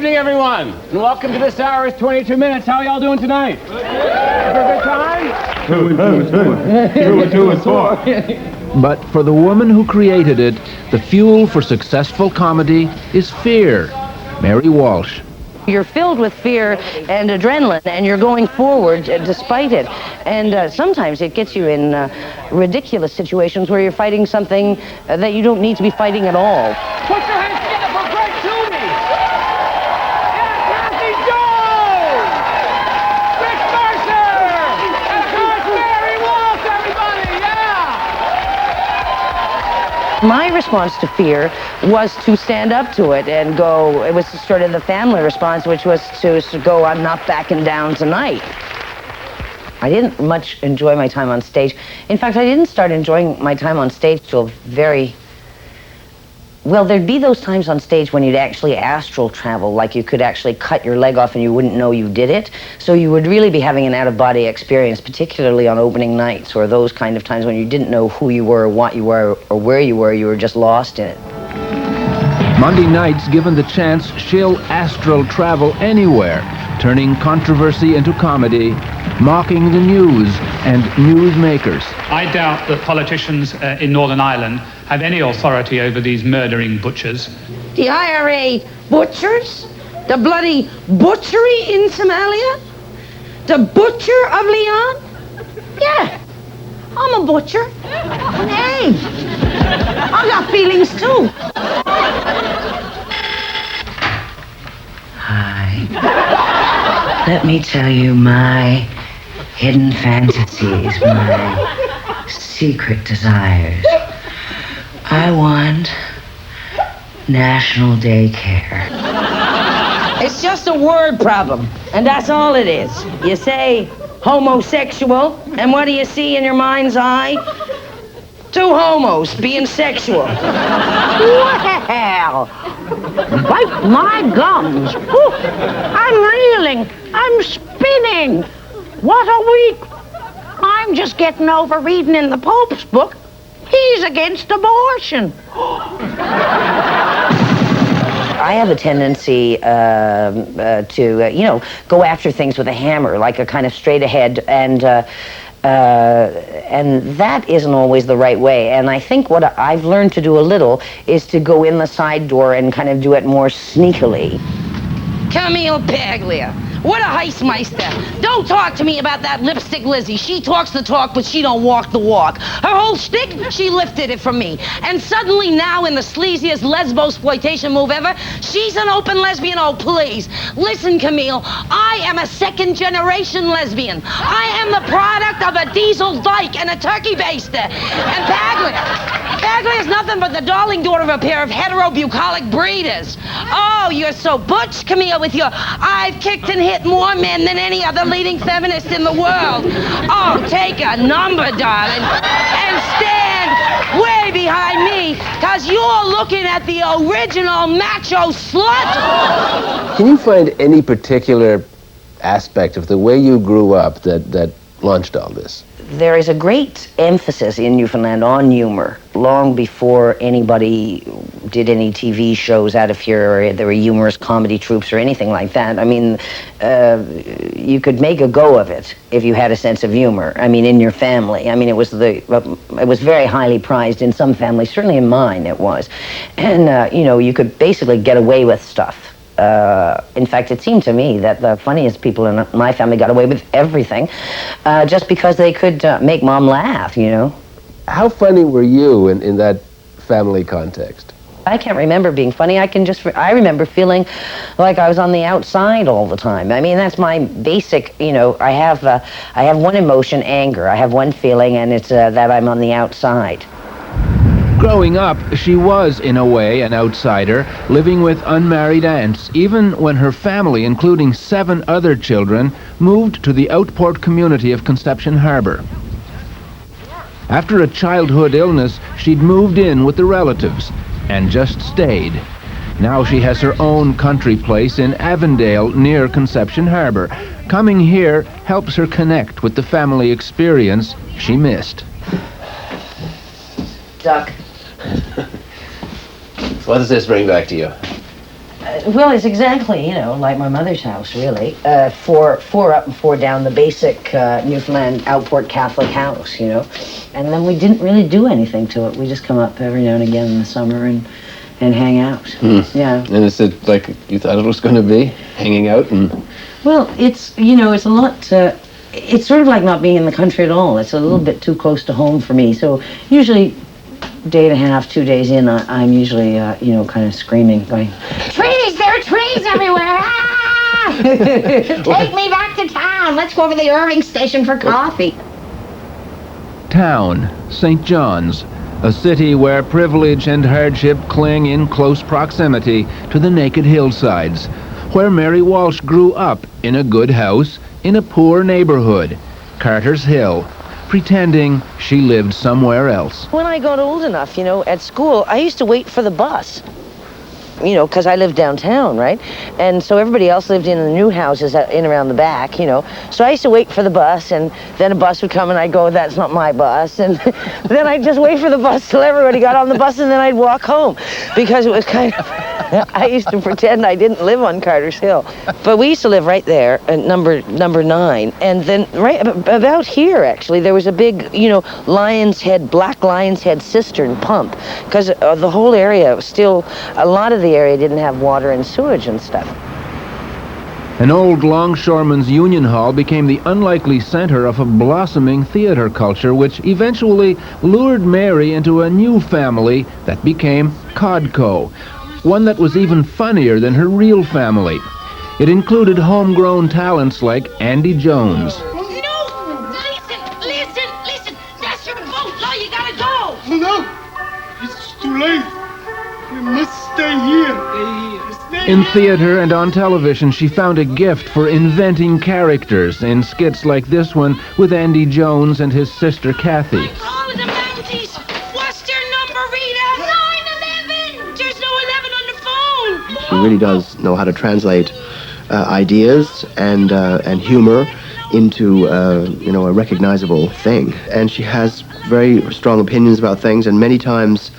evening, everyone, and welcome to this hour's 22 Minutes. How are y'all doing tonight? Have a good time? 2 and 4. But for the woman who created it, the fuel for successful comedy is fear. Mary Walsh. You're filled with fear and adrenaline, and you're going forward despite it. And sometimes it gets you in ridiculous situations where you're fighting something that you don't need to be fighting at all. Put your hands together for Greg Toomey! Yeah, Kathy Jones! Rick Mercer! And of course, Mary Walsh, everybody! Yeah! My response to fear was to stand up to it and go. It was sort of the family response, which was to go, I'm not backing down tonight. I didn't much enjoy my time on stage. In fact, I didn't start enjoying my time on stage till well, there'd be those times on stage when you'd actually astral travel, like you could actually cut your leg off and you wouldn't know you did it. So you would really be having an out-of-body experience, particularly on opening nights or those kind of times when you didn't know who you were, what you were, or where you were just lost in it. Monday nights, given the chance, she'll astral travel anywhere, turning controversy into comedy, mocking the news and newsmakers. I doubt that politicians in Northern Ireland have any authority over these murdering butchers. The IRA butchers? The bloody butchery in Somalia? The butcher of Leon? Yeah, I'm a butcher. Hey, I got feelings too. Hi. Let me tell you my hidden fantasies, my secret desires. I want national daycare. It's just a word problem, and that's all it is. You say homosexual, and what do you see in your mind's eye? Two homos being sexual. Well, bite my gums. Whew. I'm reeling. I'm spinning. What a week. I'm just getting over reading in the Pope's book. He's against abortion. I have a tendency to, go after things with a hammer, like a kind of straight ahead, and that isn't always the right way. And I think what I've learned to do a little is to go in the side door and kind of do it more sneakily. Camille Paglia. What a heistmeister. Don't talk to me about that lipstick Lizzie. She talks the talk, but she don't walk the walk. Her whole shtick, she lifted it from me. And suddenly now, in the sleaziest lesbo-exploitation move ever, she's an open lesbian. Oh, please. Listen, Camille, I am a second-generation lesbian. I am the product of a diesel dyke and a turkey baster. And Paglia is nothing but the darling daughter of a pair of hetero-bucolic breeders. Oh, you're so butch, Camille, with your I've kicked and hit more men than any other leading feminist in the world. Oh, take a number, darling, and stand way behind me, because you're looking at the original macho slut. Can you find any particular aspect of the way you grew up that launched all this? There is a great emphasis in Newfoundland on humor, long before anybody did any TV shows out of here, or there were humorous comedy troupes or anything like that. I mean, you could make a go of it if you had a sense of humor. I mean, in your family. I mean, it was very highly prized in some families. Certainly in mine, it was. And you could basically get away with stuff. In fact, it seemed to me that the funniest people in my family got away with everything just because they could make Mom laugh, How funny were you in that family context? I can't remember being funny. I remember feeling like I was on the outside all the time. I mean, that's my basic, I have one emotion, anger. I have one feeling, and it's that I'm on the outside. Growing up, she was, in a way, an outsider, living with unmarried aunts, even when her family, including 7 other children, moved to the Outport community of Conception Harbor. After a childhood illness, she'd moved in with the relatives and just stayed. Now she has her own country place in Avondale near Conception Harbor. Coming here helps her connect with the family experience she missed. Duck. What does this bring back to you? Well, it's exactly, like my mother's house, really. Four up and four down, the basic Newfoundland Outport Catholic house, And then we didn't really do anything to it. We just come up every now and again in the summer and hang out. Yeah. And is it like you thought it was going to be, hanging out and... Well, it's, it's a lot... it's sort of like not being in the country at all. It's a little bit too close to home for me. So usually... day and a half, 2 days in, I'm usually, kind of screaming, going, trees! There are trees everywhere! Ah! Take me back to town! Let's go over to the Irving station for coffee. Town, St. John's, a city where privilege and hardship cling in close proximity to the naked hillsides, where Mary Walsh grew up in a good house in a poor neighborhood, Carter's Hill, pretending she lived somewhere else. When I got old enough, at school, I used to wait for the bus. Because I lived downtown, right? And so everybody else lived in the new houses in around the back, So I used to wait for the bus, and then a bus would come, and I'd go, that's not my bus. And then I'd just wait for the bus till everybody got on the bus, and then I'd walk home. Because it was kind of... I used to pretend I didn't live on Carter's Hill. But we used to live right there at number 9. And then right about here, actually, there was a big, black Lion's Head cistern pump. Because the whole area was still, a lot of the area didn't have water and sewage and stuff. An old longshoreman's union hall became the unlikely center of a blossoming theater culture which eventually lured Mary into a new family that became Codco, one that was even funnier than her real family. It included homegrown talents like Andy Jones. No! Listen! That's your boat! Now you gotta go! No! It's too late. We must stay here. In theater and on television, she found a gift for inventing characters in skits like this one with Andy Jones and his sister Kathy. Call the Mounties! What's their number, Rita? 911! There's no 11 on the phone! She really does know how to translate ideas and humor into a recognizable thing. And she has very strong opinions about things, and many times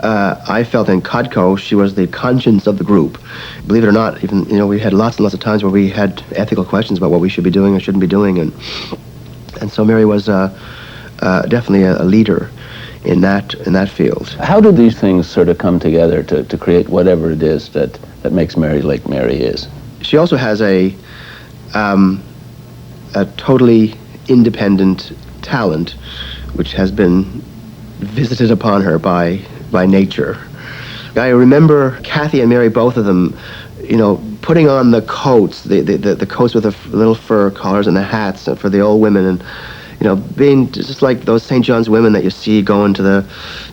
I felt in Codco she was the conscience of the group. Believe it or not, even we had lots and lots of times where we had ethical questions about what we should be doing or shouldn't be doing, and so Mary was definitely a leader in that field. How do these things sort of come together to create whatever it is that makes Mary like Mary is? She also has a totally independent talent, which has been visited upon her by nature. I remember Kathy and Mary, both of them, putting on the coats, the coats with the little fur collars and the hats for the old women, and being just like those St. John's women that you see going to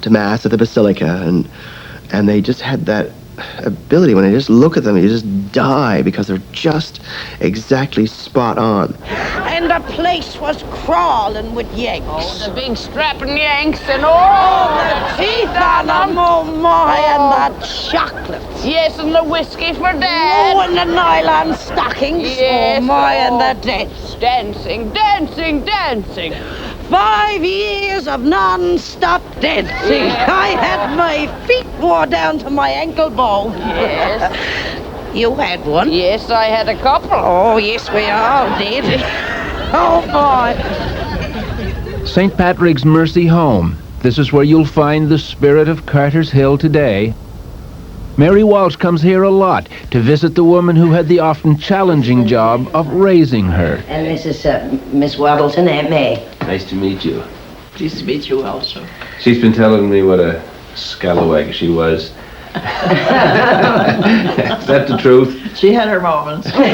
Mass at the Basilica, and they just had that ability. When I just look at them, you just die because they're just exactly spot on. And the place was crawling with Yanks. Oh, the big strapping Yanks and the teeth on them, oh my, and the chocolates. Yes, and the whiskey for Dad. Oh, and the nylon stockings, Yes, oh my, and the dance. Dancing. 5 years of non-stop dancing. I had my feet wore down to my ankle bone. Yes. You had one? Yes, I had a couple. Oh, yes, we all did. Oh, boy. St. Patrick's Mercy Home. This is where you'll find the spirit of Carter's Hill today. Mary Walsh comes here a lot to visit the woman who had the often challenging job of raising her. And this is Miss Waddleton, Aunt May. Nice to meet you. Pleased to meet you also. She's been telling me what a scallywag she was. Is that the truth? She had her moments. Aunt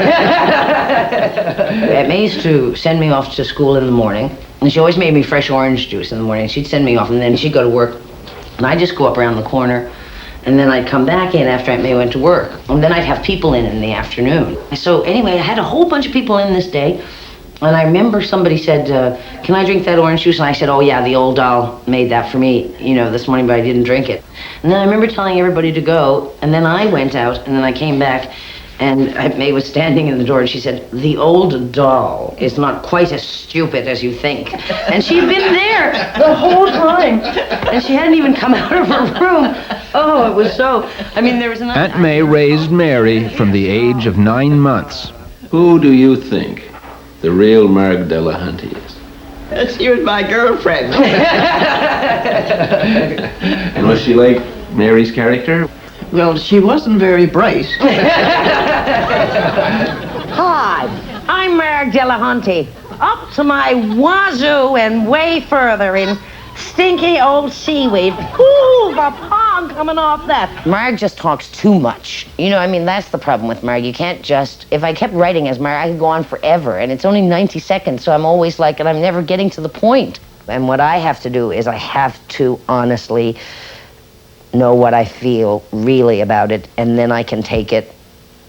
May used to send me off to school in the morning, and she always made me fresh orange juice in the morning. She'd send me off, and then she'd go to work, and I'd just go up around the corner, and then I'd come back in after Aunt May went to work, and then I'd have people in the afternoon. So anyway, I had a whole bunch of people in this day, and I remember somebody said, can I drink that orange juice? And I said, oh yeah, the old doll made that for me, this morning, but I didn't drink it. And then I remember telling everybody to go, and then I went out, and then I came back, And May was standing in the door, and she said, "The old doll is not quite as stupid as you think." And she'd been there the whole time, and she hadn't even come out of her room. Oh, it was so... I mean, there was an... Aunt May raised Mary from the age of 9 months. Who do you think the real Marg Delahunty is? She was my girlfriend. And was she like Mary's character? Well, she wasn't very bright. Hi, I'm Marg Delahunty. Up to my wazoo and way further in stinky old seaweed. Ooh, the pond coming off that. Marg just talks too much. You know, I mean, that's the problem with Marg. You can't just... If I kept writing as Marg, I could go on forever, and it's only 90 seconds, so I'm always like, and I'm never getting to the point. And what I have to do is I have to honestly know what I feel really about it, and then I can take it,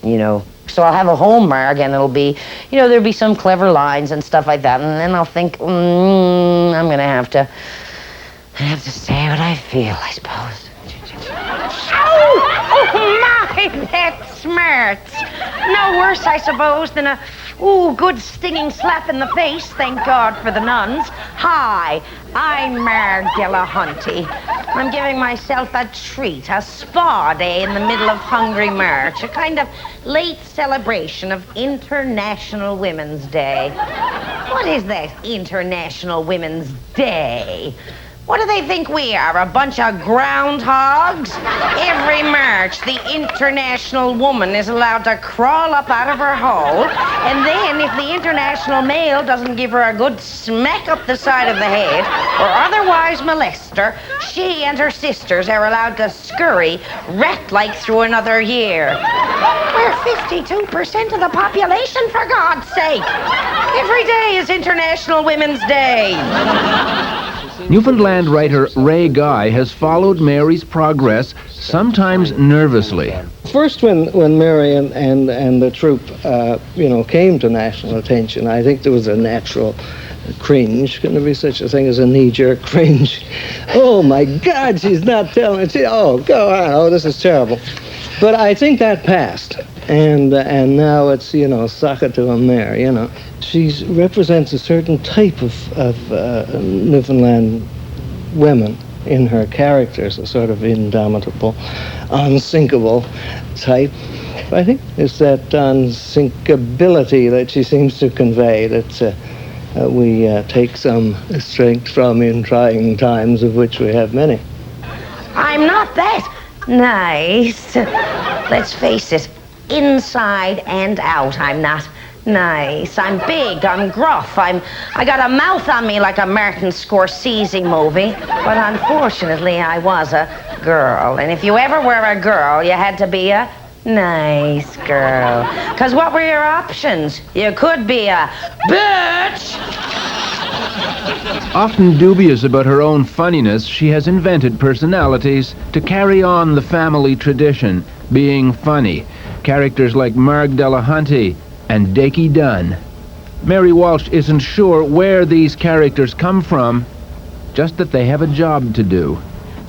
you know. So I'll have a whole Marg, and it'll be, you know, there'll be some clever lines and stuff like that, and then I'll think, I'm gonna have to say what I feel, I suppose. Ow! Oh, my, that smarts. No worse, I suppose, than a, good stinging slap in the face, thank God for the nuns. Hi, I'm Marg Delahunty. I'm giving myself a treat, a spa day in the middle of Hungry March, a kind of late celebration of International Women's Day. What is that, International Women's Day? What do they think we are, a bunch of groundhogs? Every March, the international woman is allowed to crawl up out of her hole, and then if the international male doesn't give her a good smack up the side of the head, or otherwise molest her, she and her sisters are allowed to scurry rat-like through another year. We're 52% of the population, for God's sake. Every day is International Women's Day. Newfoundland writer Ray Guy has followed Mary's progress, sometimes nervously. First, when Mary and the troupe, came to national attention, I think there was a natural cringe. Can there be such a thing as a knee-jerk cringe? Oh my God, she's not telling me. Oh, go on. Oh, this is terrible. But I think that passed, and now it's sucker to a mare. She represents a certain type of Newfoundland women in her characters, a sort of indomitable, unsinkable type. I think it's that unsinkability that she seems to convey that we take some strength from in trying times, of which we have many. I'm not that nice. Let's face it, inside and out, I'm not nice. I'm big, I'm gruff, I got a mouth on me like a Martin Scorsese movie. But unfortunately, I was a girl. And if you ever were a girl, you had to be a nice girl. 'Cause what were your options? You could be a bitch. Often dubious about her own funniness, she has invented personalities to carry on the family tradition, being funny. Characters like Marg Delahunty and Dacey Dunn. Mary Walsh isn't sure where these characters come from, just that they have a job to do.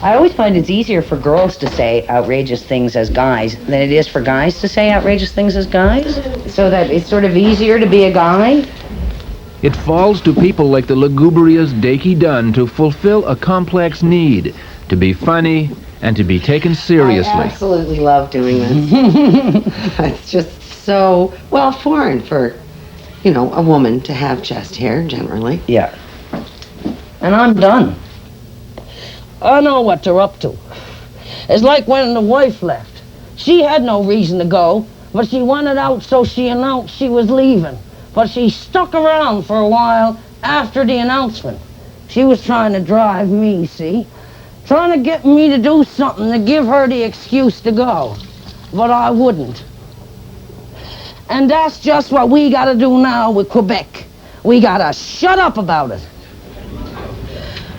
I always find it's easier for girls to say outrageous things as guys than it is for guys to say outrageous things as guys. So that it's sort of easier to be a guy. It falls to people like the lugubrious Dacey Dunn to fulfill a complex need, to be funny and to be taken seriously. I absolutely love doing this. It's just so, foreign for, a woman to have chest hair, generally. Yeah. And I'm done. I know what they're up to. It's like when the wife left. She had no reason to go, but she wanted out, so she announced she was leaving. But she stuck around for a while after the announcement. She was trying to drive me, see? Trying to get me to do something to give her the excuse to go. But I wouldn't. And that's just what we gotta do now with Quebec. We gotta shut up about it.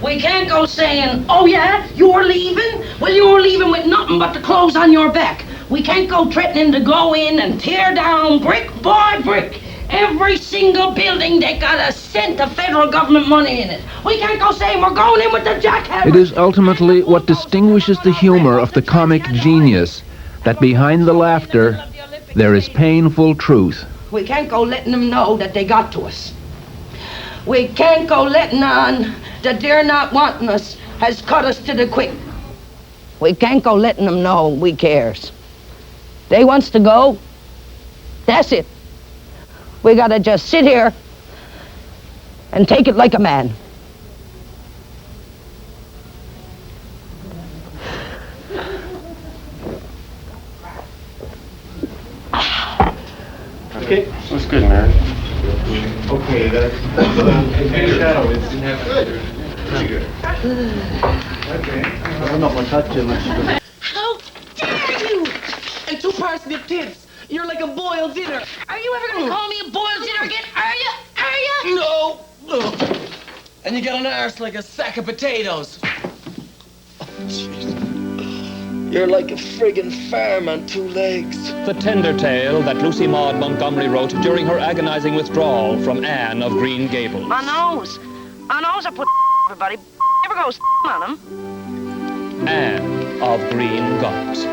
We can't go saying, oh yeah, you're leaving? Well, you're leaving with nothing but the clothes on your back. We can't go threatening to go in and tear down brick by brick every single building that got a cent of federal government money in it. We can't go saying we're going in with the jackhammer. It is ultimately what distinguishes the humor of the comic genius, that behind the laughter, there is painful truth. We can't go letting them know that they got to us. We can't go letting on that they're not wanting us has cut us to the quick. We can't go letting them know we cares. They wants to go. That's it. We gotta just sit here and take it like a man. Okay, that's good, Mary. Okay, that's shadow is pretty good. Okay. I'm not gonna touch too much. How dare you! And two parsnip tits. You're like a boiled dinner. Are you ever gonna call me a boiled dinner again? Are you? Are you? No. Ugh. And you got an arse like a sack of potatoes. Oh, jeez. You're like a friggin' farm on two legs. The tender tale that Lucy Maud Montgomery wrote during her agonizing withdrawal from Anne of Green Gables. On those I put everybody. Never goes on them. Anne of Green Gums.